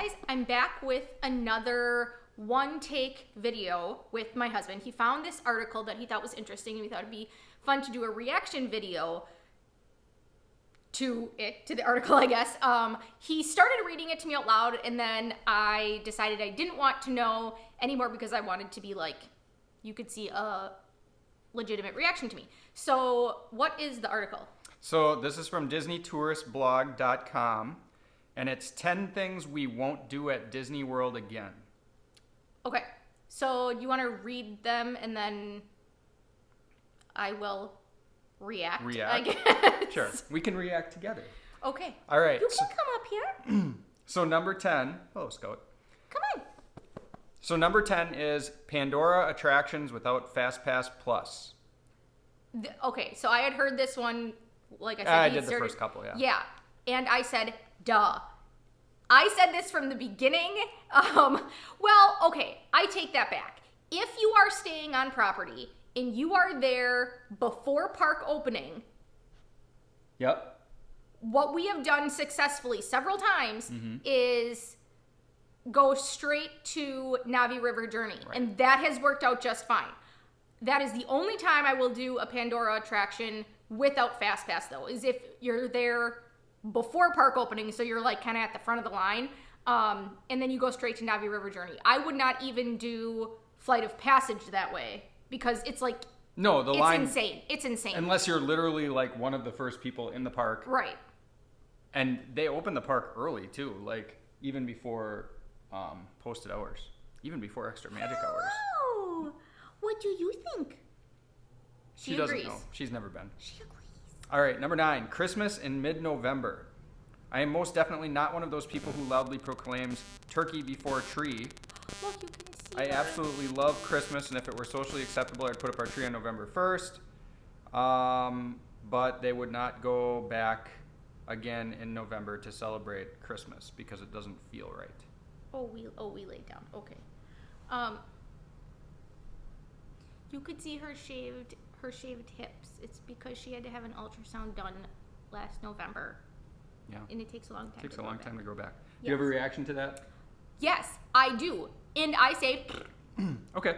guys, I'm back with another one-take video with my husband. He found this article that he thought was interesting, and we thought it'd be fun to do a reaction video to the article, I guess. He started reading it to me out loud, and then I decided I didn't want to know anymore because I wanted to be like, you could see a legitimate reaction to me. So what is the article? So this is from DisneyTouristBlog.com, and it's 10 things we won't do at Disney World again. Okay, so you want to read them and then I will react? I guess. Sure, we can react together. Okay. All right. You can come up here. So number 10, hello Scout. Come on. So number 10 is Pandora attractions without FastPass Plus. Okay, so I had heard this one, like I said. I did the first couple, yeah. Yeah, and I said, duh. I said this from the beginning. Well, okay, I take that back. If you are staying on property and you are there before park opening, Yep. what we have done successfully several times is go straight to Navi River Journey, and that has worked out just fine. That is the only time I will do a Pandora attraction without FastPass, though, is if you're there before park opening, so you're like kind of at the front of the line, and then you go straight to Navi River Journey. I would not even do Flight of Passage that way because it's like, no, the line, insane. It's insane. Unless you're literally like one of the first people in the park. Right. And they open the park early too, like even before posted hours, even before extra magic hours. Oh, what do you think? She doesn't know. She's never been. She agrees. All right, number 9, Christmas in mid-November. I am most definitely not one of those people who loudly proclaims turkey before tree. Look, you can see I her. absolutely love Christmas, and if it were socially acceptable, I'd put up our tree on November 1st. But they would not go back again in November to celebrate Christmas because it doesn't feel right. Oh, we laid down. Okay. You could see her shaved hips. It's because she had to have an ultrasound done last November. Yeah. And it takes a long time. It takes a long time to grow back. Yes. Do you have a reaction to that? Yes, I do. And I say Okay.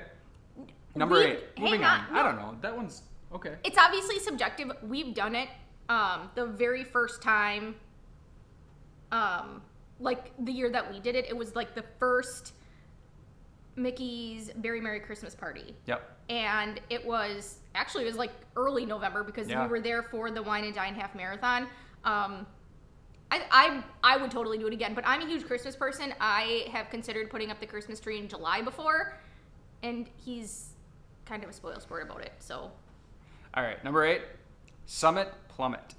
Number 8. Moving on. No. I don't know. That one's okay. It's obviously subjective. We've done it the very first time, like the year that we did it. It was like the first Mickey's Very Merry Christmas Party. Yep. And it was like early November because we were there for the Wine and Dine Half Marathon. I would totally do it again, but I'm a huge Christmas person. I have considered putting up the Christmas tree in July before, and he's kind of a spoil sport about it, so. All right, number 8, Summit Plummet.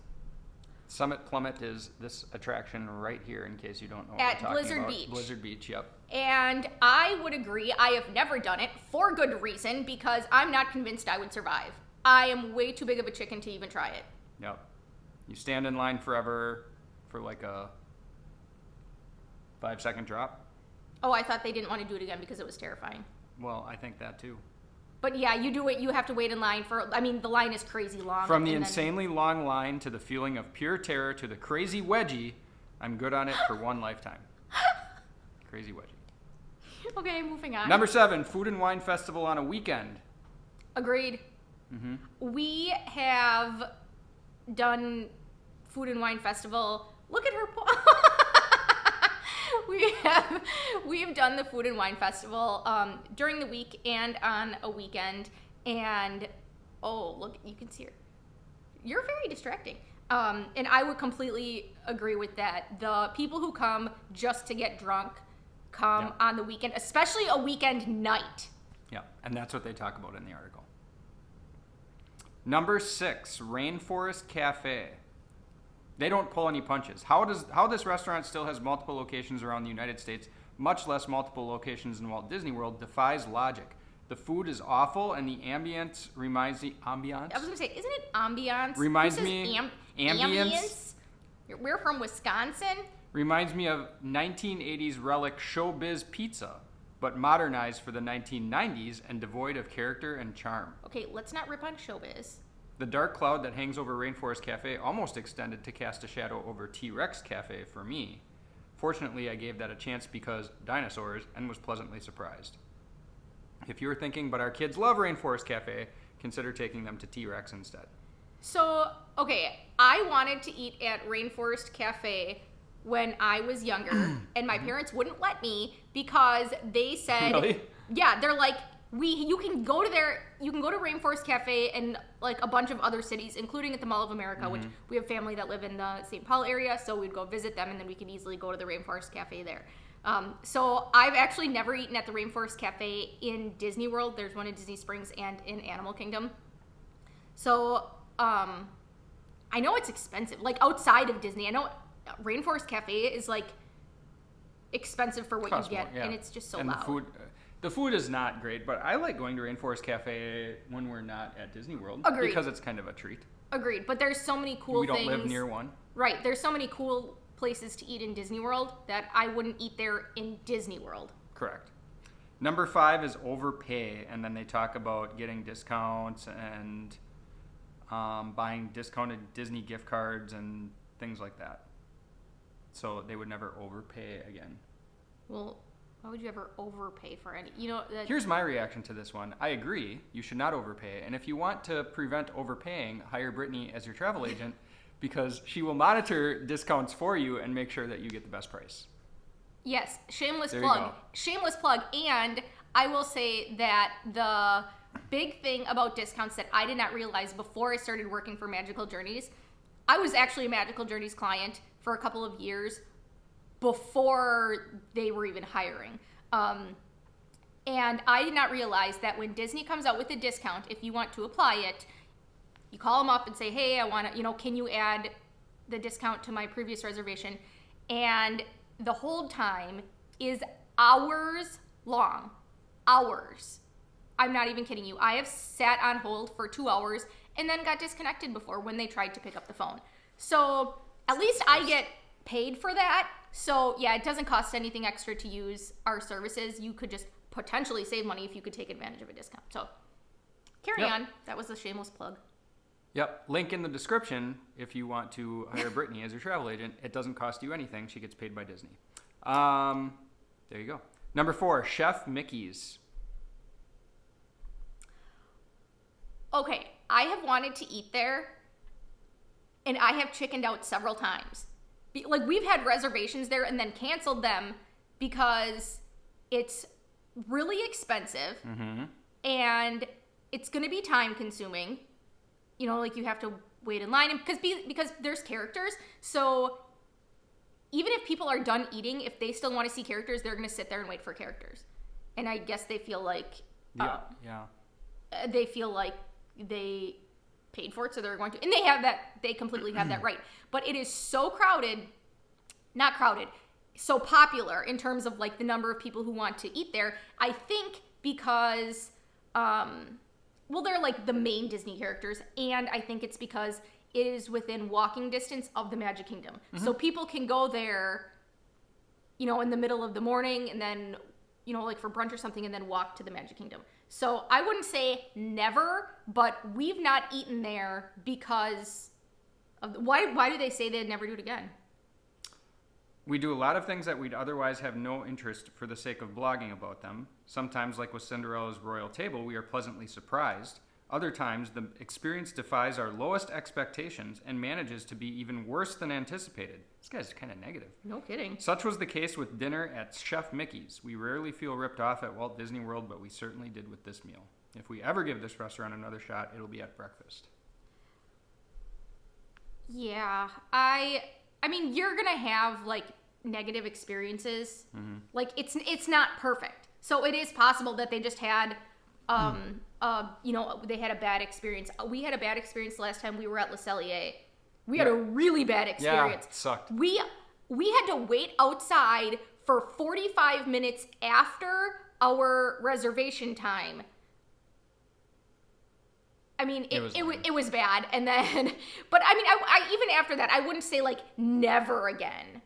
Summit Plummet is this attraction right here, in case you don't know what At we're talking Blizzard about. Beach. Blizzard Beach, yep. And I would agree. I have never done it for good reason because I'm not convinced I would survive. I am way too big of a chicken to even try it. Yep. You stand in line forever for like a 5-second drop. Oh, I thought they didn't want to do it again because it was terrifying. Well, I think that too. But yeah, you do it. You have to wait in line for, I mean, the line is crazy long. From the insanely long line to the feeling of pure terror to the crazy wedgie, I'm good on it for one lifetime. Crazy wedgie. Okay, moving on. Number 7, Food and Wine Festival on a weekend. Agreed. Mm-hmm. We have done Food and Wine Festival. Look at her. We've done the Food and Wine Festival during the week and on a weekend. And oh, look, you can see her. You're very distracting. And I would completely agree with that. The people who come just to get drunk come on the weekend, especially a weekend night. Yeah, and that's what they talk about in the article. Number 6, Rainforest Cafe. They don't pull any punches. How this restaurant still has multiple locations around the United States, much less multiple locations in Walt Disney World, defies logic. The food is awful, and the ambience reminds me... Ambiance? I was going to say, isn't it ambiance? Reminds Who says me... ambience? Ambience? We're from Wisconsin. Reminds me of 1980s relic Showbiz Pizza, but modernized for the 1990s and devoid of character and charm. Okay, let's not rip on Showbiz. The dark cloud that hangs over Rainforest Cafe almost extended to cast a shadow over T-Rex Cafe for me. Fortunately, I gave that a chance because dinosaurs and was pleasantly surprised. If you were thinking, but our kids love Rainforest Cafe, consider taking them to T-Rex instead. So, okay, I wanted to eat at Rainforest Cafe when I was younger, and my parents wouldn't let me because they said, Really? yeah, they're like, you can go to Rainforest Cafe and like a bunch of other cities, including at the Mall of America, which we have family that live in the St. Paul area, so we'd go visit them, and then we could easily go to the Rainforest Cafe there. So I've actually never eaten at the Rainforest Cafe in Disney World. There's one in Disney Springs and in Animal Kingdom. So I know it's expensive, like outside of Disney. I know Rainforest Cafe is like expensive for what you get, more, yeah. And it's just so and loud. The food is not great, but I like going to Rainforest Cafe when we're not at Disney World. Agreed. Because it's kind of a treat. Agreed, but there's so many cool things. We don't live near one. Right, there's so many cool places to eat in Disney World that I wouldn't eat there in Disney World. Correct. Number 5 is overpay, and then they talk about getting discounts and buying discounted Disney gift cards and things like that. So they would never overpay again. Well, why would you ever overpay for any? Here's my reaction to this one. I agree. You should not overpay. And if you want to prevent overpaying, hire Brittany as your travel agent because she will monitor discounts for you and make sure that you get the best price. Yes, shameless There you plug. go. Shameless plug. And I will say that the big thing about discounts that I did not realize before I started working for Magical Journeys, I was actually a Magical Journeys client for a couple of years before they were even hiring. And I did not realize that when Disney comes out with a discount, if you want to apply it, you call them up and say, hey, I want to, can you add the discount to my previous reservation? And the hold time is hours long. Hours. I'm not even kidding you. I have sat on hold for 2 hours and then got disconnected before when they tried to pick up the phone. So at least I get paid for that. So yeah, it doesn't cost anything extra to use our services. You could just potentially save money if you could take advantage of a discount. So carry on. That was a shameless plug. Yep. Link in the description if you want to hire Brittany as your travel agent. It doesn't cost you anything. She gets paid by Disney. There you go. Number 4, Chef Mickey's. Okay, I have wanted to eat there, and I have chickened out several times. Like, we've had reservations there and then canceled them because it's really expensive, and it's going to be time consuming. Like you have to wait in line, and because there's characters. So even if people are done eating, if they still want to see characters, they're going to sit there and wait for characters. And I guess they feel like they feel like they paid for it, so they're going to, and they completely have that right. But it is so so popular in terms of like the number of people who want to eat there. I think because they're like the main Disney characters, and I think it's because it is within walking distance of the Magic Kingdom. So people can go there, in the middle of the morning and then, like for brunch or something, and then walk to the Magic Kingdom. So I wouldn't say never, but we've not eaten there because of why do they say they'd never do it again? We do a lot of things that we'd otherwise have no interest for the sake of blogging about them. Sometimes, like with Cinderella's Royal Table, we are pleasantly surprised. Other times, the experience defies our lowest expectations and manages to be even worse than anticipated. This guy's kind of negative. No kidding. Such was the case with dinner at Chef Mickey's. We rarely feel ripped off at Walt Disney World, but we certainly did with this meal. If we ever give this restaurant another shot, it'll be at breakfast. Yeah, I mean, you're gonna have like negative experiences. Like it's not perfect, so it is possible that they just had they had a bad experience. We had a bad experience last time we were at Le Cellier. We had a really bad experience. Yeah, it sucked. We had to wait outside for 45 minutes after our reservation time. I mean, it was bad. And then, but I mean, I even after that, I wouldn't say like never again.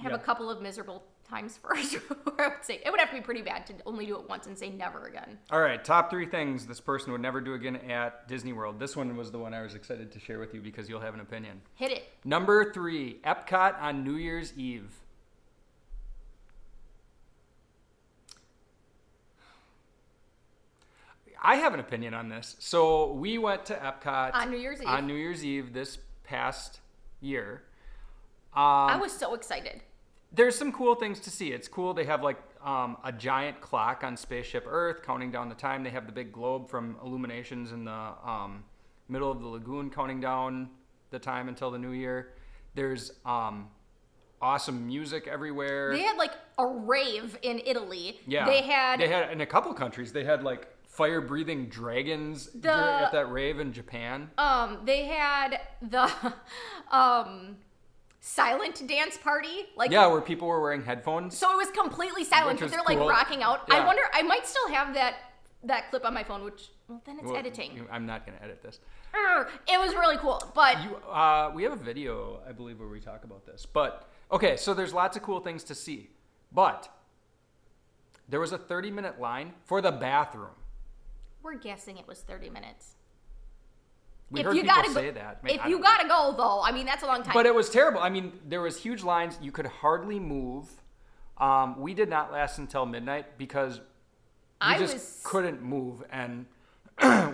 have a couple of miserable times first. Where I would say it would have to be pretty bad to only do it once and say never again. All right, top 3 things this person would never do again at Disney World. This one was the one I was excited to share with you because you'll have an opinion. Hit it. Number 3, Epcot on New Year's Eve. I have an opinion on this. So we went to Epcot on New Year's Eve. On New Year's Eve this past year. I was so excited. There's some cool things to see. It's cool. They have like a giant clock on Spaceship Earth counting down the time. They have the big globe from Illuminations in the middle of the lagoon counting down the time until the new year. There's awesome music everywhere. They had like a rave in Italy. Yeah. They had in a couple countries. They had like fire-breathing dragons at that rave in Japan. They had the silent dance party, where people were wearing headphones. So it was completely silent, but they're cool. like rocking out. Yeah. I wonder, I might still have that clip on my phone, which then it's editing. I'm not going to edit this. It was really cool, but we have a video, I believe, where we talk about this. But okay, so there's lots of cool things to see, but there was a 30-minute line for the bathroom. We're guessing it was 30 minutes. We heard people say that. If you gotta go, though, I mean, that's a long time. But it was terrible. I mean, there was huge lines. You could hardly move. We did not last until midnight because we just couldn't move, and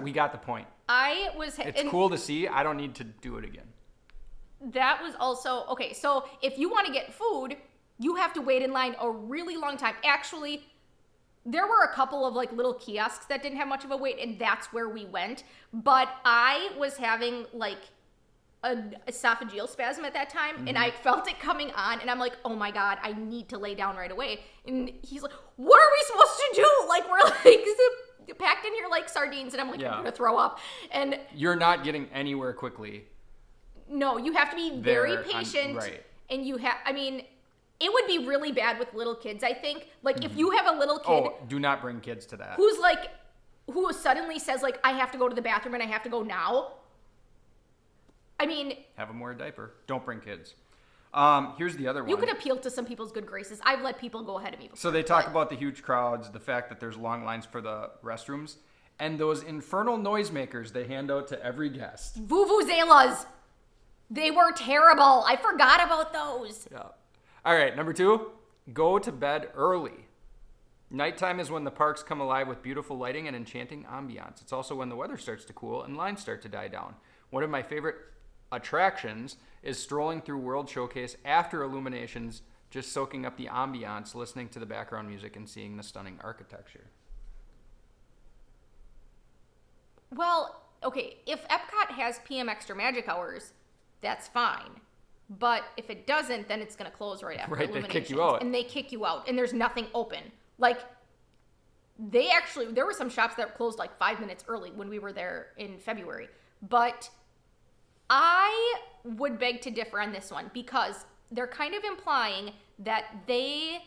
we got the point. It's cool to see. I don't need to do it again. That was also, okay, so if you want to get food, you have to wait in line a really long time. Actually, there were a couple of like little kiosks that didn't have much of a wait, and that's where we went. But I was having like an esophageal spasm at that time, and I felt it coming on, and I'm like, oh my God, I need to lay down right away. And he's like, what are we supposed to do? Like, we're like packed in here like sardines, and I'm like, I'm gonna throw up. And you're not getting anywhere quickly. No, you have to be very patient. Right. And it would be really bad with little kids, I think. Like, if you have a little kid... do not bring kids to that. Who suddenly says, like, I have to go to the bathroom and I have to go now. I mean... Have them wear a diaper. Don't bring kids. Here's the other one. You could appeal to some people's good graces. I've let people go ahead of me before. So they talk about the huge crowds, the fact that there's long lines for the restrooms, and those infernal noisemakers they hand out to every guest. Vuvuzelas! They were terrible. I forgot about those. Yeah. All right, number 2, go to bed early. Nighttime is when the parks come alive with beautiful lighting and enchanting ambiance. It's also when the weather starts to cool and lines start to die down. One of my favorite attractions is strolling through World Showcase after Illuminations, just soaking up the ambiance, listening to the background music, and seeing the stunning architecture. Well, okay, if Epcot has PM Extra Magic Hours, that's fine. But if it doesn't, then it's going to close right after Illuminations. They kick you out. And they kick you out, and there's nothing open. Like, there were some shops that closed like 5 minutes early when we were there in February. But I would beg to differ on this one because they're kind of implying that they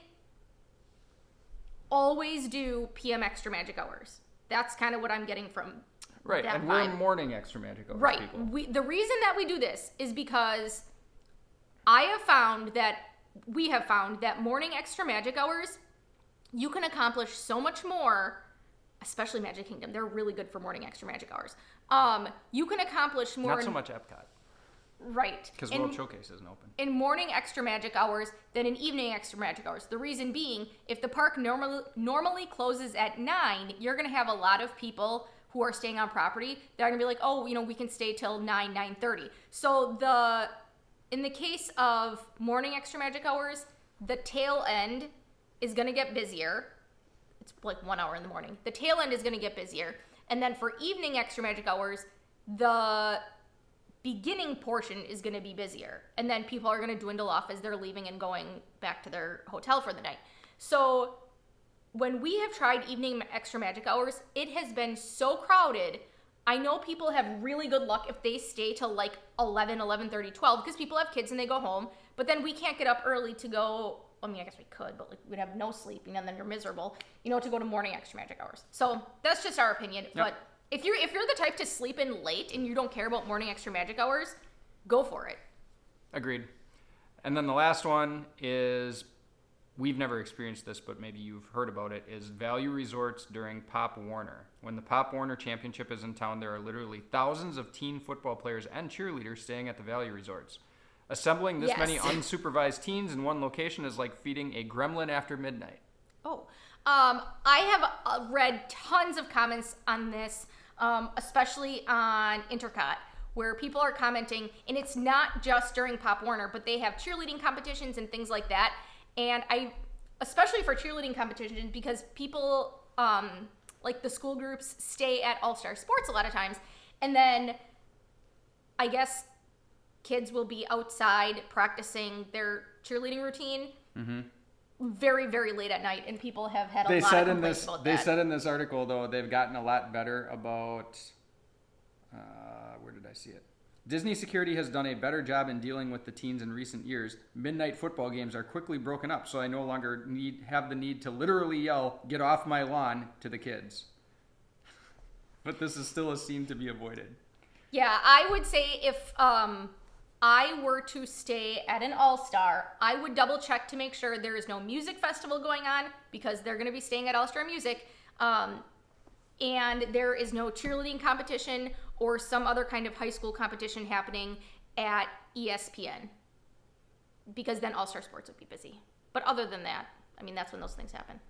always do PM Extra Magic Hours. That's kind of what I'm getting from right, that and vibe. we're morning Extra Magic Hours people. The reason that we do this is because we have found that morning Extra Magic Hours, you can accomplish so much more, especially Magic Kingdom. They're really good for morning Extra Magic Hours. You can accomplish more. Not so much Epcot. Right. Because World Showcase isn't open. In morning Extra Magic Hours than in evening Extra Magic Hours. The reason being, if the park normally closes at 9, you're going to have a lot of people who are staying on property. They're going to be like, oh, we can stay till 9:30. So in the case of morning Extra Magic Hours, the tail end is going to get busier. It's like 1 hour in the morning. The tail end is going to get busier. And then for evening Extra Magic Hours, the beginning portion is going to be busier. And then people are going to dwindle off as they're leaving and going back to their hotel for the night. So when we have tried evening Extra Magic Hours, it has been so crowded. I know people have really good luck if they stay till like 11, 11:30, 12, because people have kids and they go home. But then we can't get up early to go. I mean, I guess we could, but like we'd have no sleeping and then you're miserable, to go to morning Extra Magic Hours. So that's just our opinion. Yep. But if you're the type to sleep in late and you don't care about morning Extra Magic Hours, go for it. Agreed. And then the last one is, we've never experienced this, but maybe you've heard about it, is value resorts during Pop Warner. When the Pop Warner Championship is in town, there are literally thousands of teen football players and cheerleaders staying at the value resorts. Assembling this many unsupervised teens in one location is like feeding a gremlin after midnight. Oh, I have read tons of comments on this, especially on Intercot, where people are commenting, and it's not just during Pop Warner, but they have cheerleading competitions and things like that. And especially for cheerleading competitions, because people, like the school groups, stay at All-Star Sports a lot of times, and then I guess kids will be outside practicing their cheerleading routine very, very late at night, and people have had a lot of complaints about that. They said in this article, though, they've gotten a lot better about, where did I see it? Disney security has done a better job in dealing with the teens in recent years. Midnight football games are quickly broken up, so I no longer have the need to literally yell, "Get off my lawn," to the kids. But this is still a scene to be avoided. Yeah, I would say if I were to stay at an All-Star, I would double check to make sure there is no music festival going on, because they're going to be staying at All-Star Music, and there is no cheerleading competition or some other kind of high school competition happening at ESPN, because then All-Star Sports would be busy. But other than that, I mean, that's when those things happen.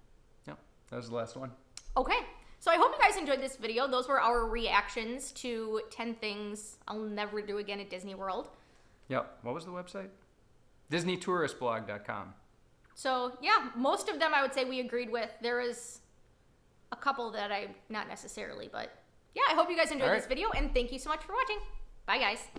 Yep, that was the last one. Okay, so I hope you guys enjoyed this video. Those were our reactions to 10 things I'll never do again at Disney World. Yep, what was the website? DisneyTouristBlog.com. So yeah, most of them I would say we agreed with. There is a couple that I not necessarily, but yeah, I hope you guys enjoyed this video, and thank you so much for watching. Bye, guys.